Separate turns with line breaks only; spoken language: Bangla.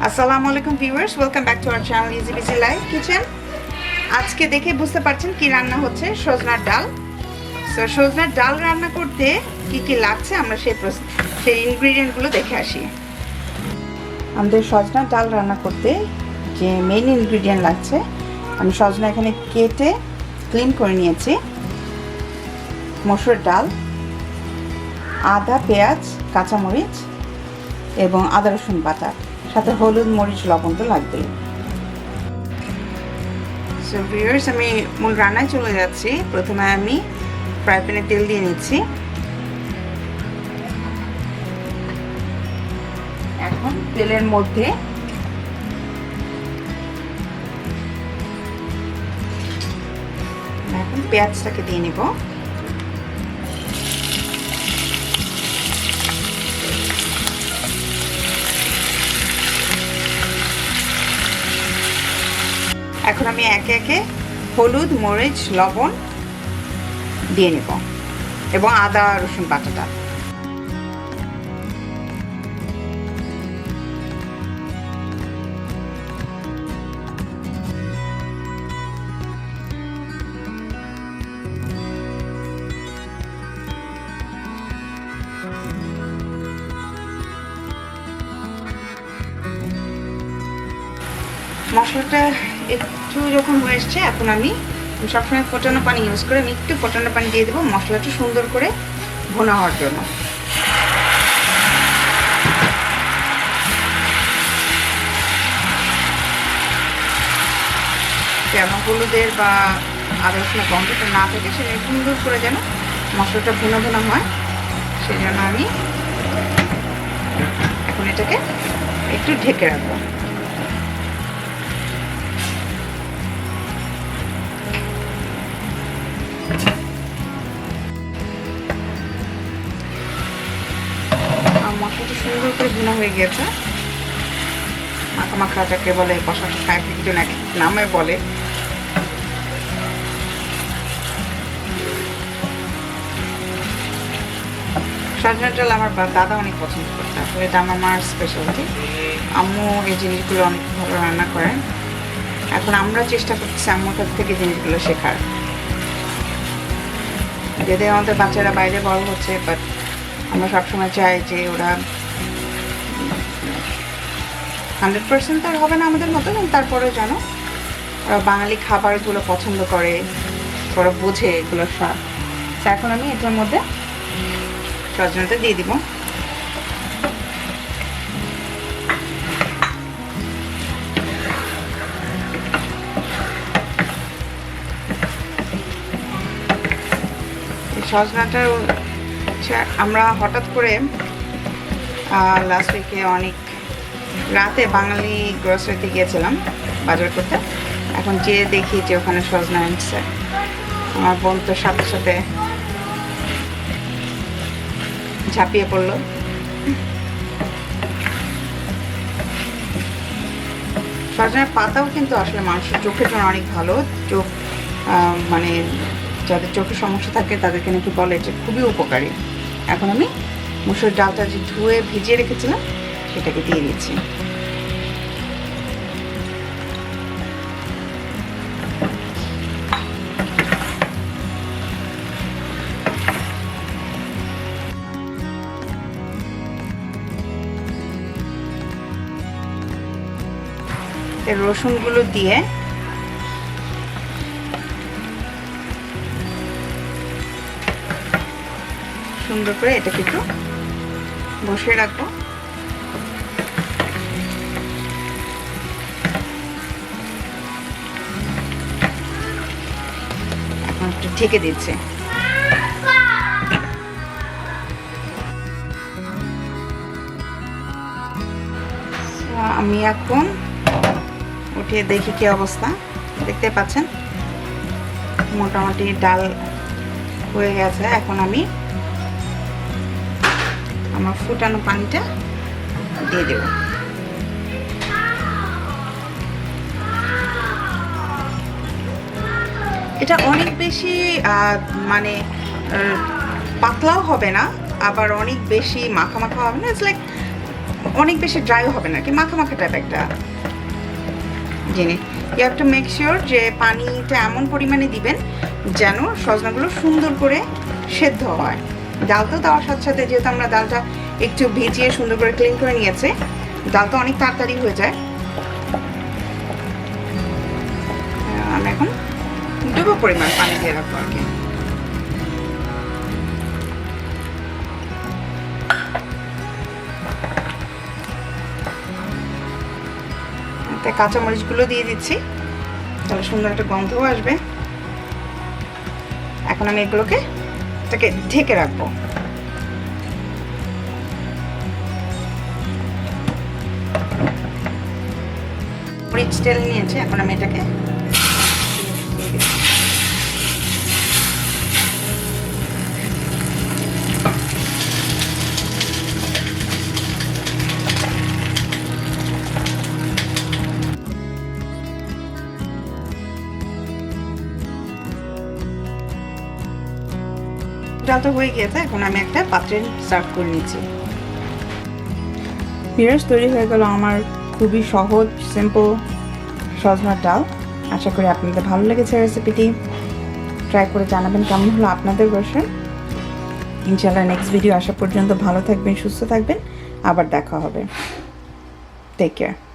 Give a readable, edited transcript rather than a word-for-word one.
আসসালামু আলাইকুম viewers, welcome back to our channel EzBz live kitchen. আজকে দেখে বুঝতে পারছেন কি রান্না হচ্ছে, সজনার ডাল। সো সজনার ডাল রান্না করতে কি কি লাগছে আমরা সেই ইনগ্রেডিয়েন্টগুলো দেখে আসি। আমাদের সজনার ডাল রান্না করতে যে মেইন ইনগ্রেডিয়েন্ট লাগছে, আমি সজনা এখানে কেটে ক্লিন করে নিয়েছি, মসুর ডাল, আদা, পেঁয়াজ, কাঁচামরিচ এবং আদা রসুন বাটা, সাথে হলুদ, মরিচ, লবণ তো লাগবেই। সো ভিউয়ার্স, আমি মূল রান্নায় চলে যাচ্ছি। প্রথমে আমি ফ্রাই প্যানে তেল দিয়ে নিচ্ছি। এখন তেলের মধ্যে এখন পেঁয়াজটাকে দিয়ে নিব। এখন আমি একে একে হলুদ, মরিচ, লবণ দিয়ে নেব এবং আদা রসুন বাটাটা। মশলাটা একটু যখন হয়ে এসছে, এখন আমি সবসময় ফোটানো পানি ইউজ করে আমি একটু ফোটানো পানি দিয়ে দেবো মশলাটা সুন্দর করে ভুনা হওয়ার জন্য। যেন হলুদের বা আদা রসুনের গন্ধটা না থাকে, সেটা সুন্দর করে যেন মশলাটা ভুনা ভুনা হয়, সেই জন্য আমি এখন এটাকে একটু ঢেকে রাখবো। মশলাটা সুন্দর করে ভুনা হয়ে গিয়েছে। মাখা মাখা যাকে বলে, কষা কষা এক একজন এক নামে বলে। সজনার ডাল আমার দাদা অনেক পছন্দ করতে, আসলে এটা আমার মার স্পেশালিটি। আম্মু এই জিনিসগুলো অনেক ভালো রান্না করেন। এখন আমরা চেষ্টা করতেছি আম্মুর কাছ থেকে জিনিসগুলো শেখার। যদি আমাদের বাচ্চারা বাইরে বড় হচ্ছে, বাট আমরা সবসময় চাই যে ওরা 100% আর হবে না আমাদের মতো, কিন্তু তারপরে যেন ওরা বাঙালি খাবারগুলো পছন্দ করে, ওরা বোঝে এগুলোর স্বাদ। এখন আমি এটার মধ্যে সজনাটা দিয়ে দিব। সজনাটা আমরা হঠাৎ করে লাস্ট উইকে অনেক রাতে বাঙালি গ্রোসারিতে গিয়েছিলাম বাজার করতে। এখন যেয়ে দেখি যে ওখানে সজনা আনছে। আমার বোন তো সাথে সাথে ঝাঁপিয়ে পড়লো। সজনার পাতাও কিন্তু আসলে মানুষের চোখের জন্য অনেক ভালো। চোখ মানে যাদের চোখের সমস্যা থাকে তাদেরকে নাকি বলে যে খুবই উপকারী। এখন আমি মুসুর ডালটা যে ধুয়ে ভিজিয়ে রেখেছিলাম সেটাকে দিয়ে দিচ্ছি। রসুনগুলো দিয়ে সুন্দর করে এটাকে একটু বসিয়ে রাখবো। এখন একটু ঢেকে দিচ্ছে। আমি এখন উঠিয়ে দেখি কি অবস্থা। দেখতে পাচ্ছেন মোটামুটি ডাল হয়ে গেছে। এখন আমি আমার ফুটানো পানিটা দিয়ে দেব। এটা অনেক বেশি মানে পাতলাও হবে না, আবার অনেক বেশি মাখা মাখা হবে না। ইটস লাইক অনেক বেশি ড্রাইও হবে না, কি মাখা মাখা টাইপ একটা জিনিস। You have to make sure যে পানিটা এমন পরিমাণে দিবেন যেন সজনাগুলো সুন্দর করে সেদ্ধ হয়। ডাল তো দেওয়ার সাথে সাথে, যেহেতু আমরা ডালটা একটু ভিজিয়ে সুন্দর করে ক্লিন করে নিয়েছে, ডাল তো অনেক তাড়াতাড়ি হয়ে যায়। আমি এখন ডুবো পরিমাণ পানি দিয়ে রাখবো আর কি। কাঁচামরিচগুলো দিয়ে দিচ্ছি, তাহলে সুন্দর একটা গন্ধও আসবে। এখন আমি এগুলোকে ঢেকে রাখবো। মরিচ তেল নিয়েছি, এখন আমি এটাকে ডালটা হয়ে গিয়েছে, এখন আমি একটা পাত্রে সার্ভ করে নিচ্ছি। ভিউয়ার্স, তৈরি হয়ে গেল আমার খুবই সহজ সিম্পল সজনার ডাল। আশা করি আপনাদের ভালো লেগেছে রেসিপিটি। ট্রাই করে জানাবেন কেমন হলো আপনাদের ভার্সন। ইনশাআল্লাহ নেক্সট ভিডিও আসা পর্যন্ত ভালো থাকবেন, সুস্থ থাকবেন, আবার দেখা হবে। Take care.